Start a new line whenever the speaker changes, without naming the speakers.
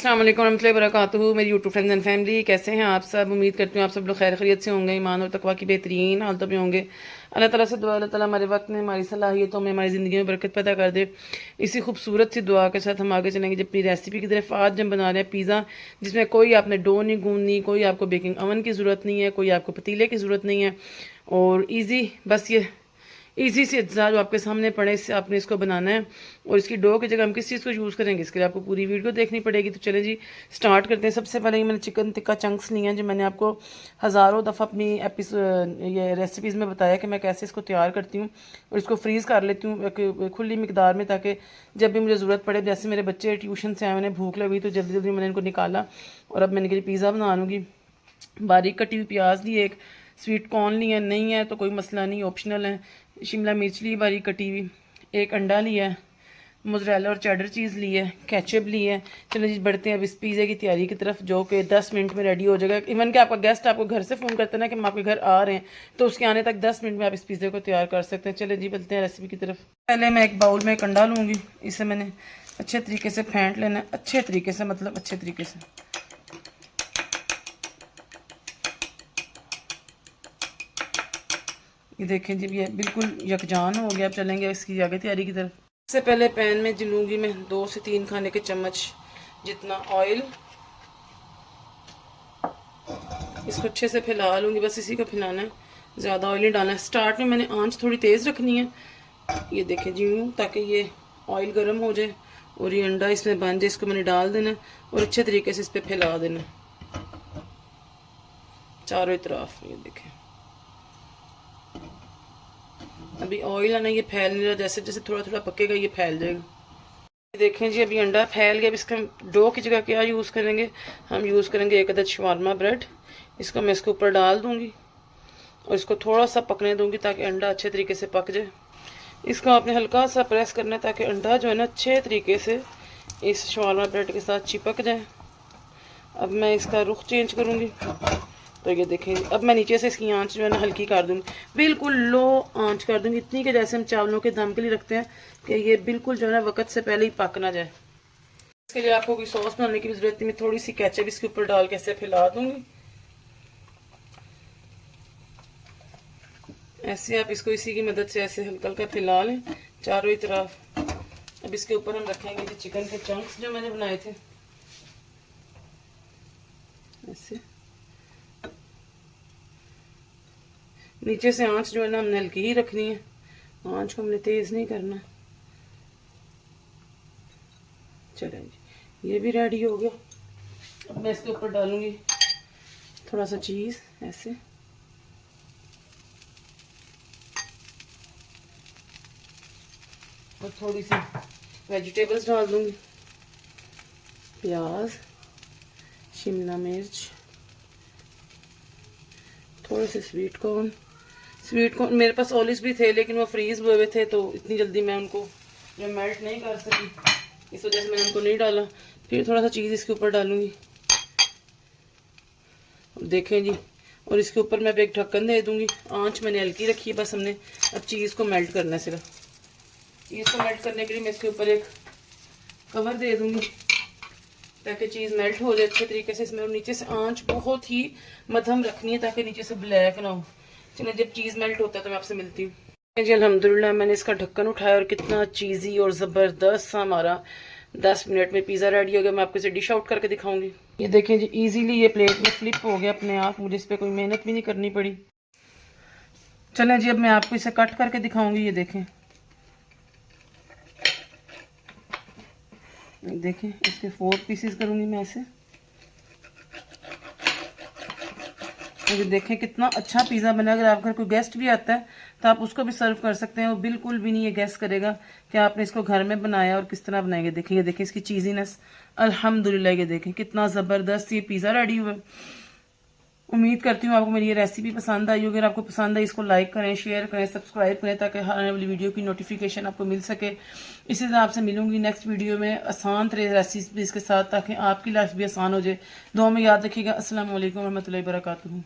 अस्सलाम वालेकुम रहमतुल्लाहि व बरकातुहू। मेरी यूट्यूब फ्रेंड्स एंड फैमिली, कैसे हैं आप सब? उम्मीद करती हूँ आप सब लोग खैर खैरियत से होंगे, ईमान और तकवा की बेहतरीन हालतों में होंगे। अल्लाह ताला से दुआ, अल्लाह ताला हमारे वक्त में, हमारी सलाहियतों में, हमारी ज़िंदगी में बरकत पैदा कर दे। इसी खूबसूरत सी दुआ के साथ हम आगे चलेंगे अपनी रेसिपी की तरफ। आज हम बना रहे हैं पिज़्ज़ा, जिसमें कोई आपने डो नहीं गूंदनी, कोई आपको बेकिंग अवन की ज़रूरत नहीं है, कोई आपको पतीले की ज़रूरत नहीं है, और ईजी बस ये इजी से अज्जा जो आपके सामने पड़े, इससे आपने इसको बनाना है। और इसकी डो की जगह हम किस चीज़ को यूज़ करेंगे, इसके लिए आपको पूरी वीडियो देखनी पड़ेगी। तो चलें जी, स्टार्ट करते हैं। सबसे पहले मैंने चिकन टिक्का चंक्स लिए हैं, जो मैंने आपको हज़ारों दफ़ा अपनी ये रेसिपीज़ में बताया कि मैं कैसे इसको तैयार करती हूँ। और इसको फ्रीज़ कर लेती हूँ एक खुली मिकदार में, ताकि जब भी मुझे ज़रूरत पड़े, जैसे मेरे बच्चे ट्यूशन से आए, उन्हें भूख लगी तो जल्दी जल्दी मैंने इनको निकाला। और अब मैंने के लिए पिज़्ज़ा बना लूँगी। बारीक कटी हुई प्याज ली, एक स्वीट कॉर्न लिया, नहीं है तो कोई मसला नहीं, ऑप्शनल है। शिमला मिर्च ली बारीक कटी हुई, एक अंडा लिया है, मोज़रेला और चेडर चीज़ ली है, केचप ली है। चलो जी, बढ़ते हैं अब इस पिज़्ज़े की तैयारी की तरफ, जो कि 10 मिनट में रेडी हो जाएगा। इवन कि आपका गेस्ट आपको घर से फ़ोन करते हैं ना कि हम आपके घर आ रहे हैं, तो उसके आने तक 10 मिनट में आप इस पिज़्ज़े को तैयार कर सकते हैं। चले जी, बढ़ते हैं रेसिपी की तरफ। पहले मैं एक बाउल में एक अंडा लूँगी, इसे मैंने अच्छे तरीके से फेंट लेना है, अच्छे तरीके से, मतलब अच्छे तरीके से। ये देखें जी, ये बिल्कुल यकजान हो गया। अब चलेंगे इसकी आगे तैयारी की तरफ। सबसे पहले पैन में लूँगी मैं 2 से 3 खाने के चम्मच जितना ऑयल। इसको अच्छे से फैला लूँगी, बस इसी को फैलाना है, ज़्यादा ऑयल नहीं डालना है। स्टार्ट में मैंने आंच थोड़ी तेज़ रखनी है, ये देखें जी यूँ, ताकि ये ऑयल गर्म हो जाए और ये अंडा इसमें बन जाए। इसको मैंने डाल देना और अच्छे तरीके से इस पर फैला देना चारों तरफ। ये देखें, अभी ऑयल है ना, ये फैल नहीं रहा, जैसे जैसे थोड़ा थोड़ा पकेगा ये फैल जाएगा। देखें जी, अभी अंडा फैल गया। अब इसका डो की जगह क्या यूज़ करेंगे, हम यूज़ करेंगे 1 अदद शवारमा ब्रेड। इसको मैं इसके ऊपर डाल दूँगी और इसको थोड़ा सा पकने दूँगी, ताकि अंडा अच्छे तरीके से पक जाए। इसको आपने हल्का सा प्रेस करना है, ताकि अंडा जो है ना अच्छे तरीके से इस शवारमा ब्रेड के साथ चिपक जाए। अब मैं इसका रुख चेंज करूँगी, तो ये देखें, अब मैं नीचे से इसकी आंच जो है ना हल्की कर दूँगी, बिल्कुल लो आंच कर दूँगी, इतनी कि जैसे हम चावलों के दम के लिए रखते हैं, कि ये बिल्कुल जो है ना वक्त से पहले ही पक ना जाए। इसके लिए आपको कोई सॉस बनाने की भी ज़रूरत नहीं, मैं थोड़ी सी केचप इसके ऊपर डाल के ऐसे फैला दूँगी। ऐसे आप इसको इसी की मदद से ऐसे हल्का हल्का फैला लें चारों ही तरफ। अब इसके ऊपर हम रखेंगे जो चिकन के चंक्स जो मैंने बनाए थे, ऐसे नीचे से आंच जो है ना हमने हल्की ही रखनी है, आंच को हमने तेज़ नहीं करना। चलें जी, ये भी रेडी हो गया। अब मैं इसके ऊपर डालूंगी थोड़ा सा चीज़, ऐसे और थोड़ी सी वेजिटेबल्स डाल दूंगी, प्याज, शिमला मिर्च, थोड़े से स्वीट कॉर्न मेरे पास ऑलिव्स भी थे, लेकिन वो फ्रीज हुए हुए थे, तो इतनी जल्दी मैं उनको जो मेल्ट नहीं कर सकी, इस वजह से मैंने उनको नहीं डाला। फिर थोड़ा सा चीज़ इसके ऊपर डालूंगी, देखें जी। और इसके ऊपर मैं एक ढक्कन दे दूंगी, आंच मैंने हल्की रखी है, बस हमने अब चीज़ को मेल्ट करना है। सिर्फ चीज़ को मेल्ट करने के लिए मैं इसके ऊपर एक कवर दे दूंगी, ताकि चीज़ मेल्ट हो जाए अच्छे तरीके से इसमें। और नीचे से आंच बहुत ही मध्यम रखनी है, ताकि नीचे से ब्लैक ना हो। चलिए, जब चीज़ मेल्ट होता है तो मैं आपसे मिलती हूँ जी। अल्हम्दुलिल्लाह, मैंने इसका ढक्कन उठाया और कितना चीज़ी और ज़बरदस्त सा हमारा 10 मिनट में पिज़्ज़ा रेडी हो गया। मैं आपको इसे डिश आउट करके दिखाऊंगी। ये देखें जी, इजीली ये प्लेट में फ्लिप हो गया अपने आप, मुझे इस पर कोई मेहनत भी नहीं करनी पड़ी। चलें जी, अब मैं आपको इसे कट करके दिखाऊंगी। ये देखें, देखें इसके 4 पीसेस करूंगी मैं ऐसे। ये देखें कितना अच्छा पिज़्ज़ा बना। अगर आप घर कोई गेस्ट भी आता है तो आप उसको भी सर्व कर सकते हैं, वो बिल्कुल भी नहीं ये गेस करेगा कि आपने इसको घर में बनाया और किस तरह बनाएंगे। देखिए, ये देखें इसकी चीज़ीनेस, अल्हम्दुलिल्लाह। ये देखें कितना ज़बरदस्त ये पिज़्ज़ा रेडी हुआ। उम्मीद करती हूँ आपको मेरी ये रेसिपी पसंद आई होगी। अगर आपको पसंद आई, इसको लाइक करें, शेयर करें, सब्सक्राइब करें, ताकि हर आने वाली वीडियो की नोटिफिकेशन आपको मिल सके। इसी तरह आपसे मिलूंगी नेक्स्ट वीडियो में आसान तरह रेसिपीज़ के साथ, ताकि आपकी लाइफ भी आसान हो जाए। दुआ में याद रखिएगा। अस्सलाम वालेकुम रहमतुल्लाहि व बरकातुहू।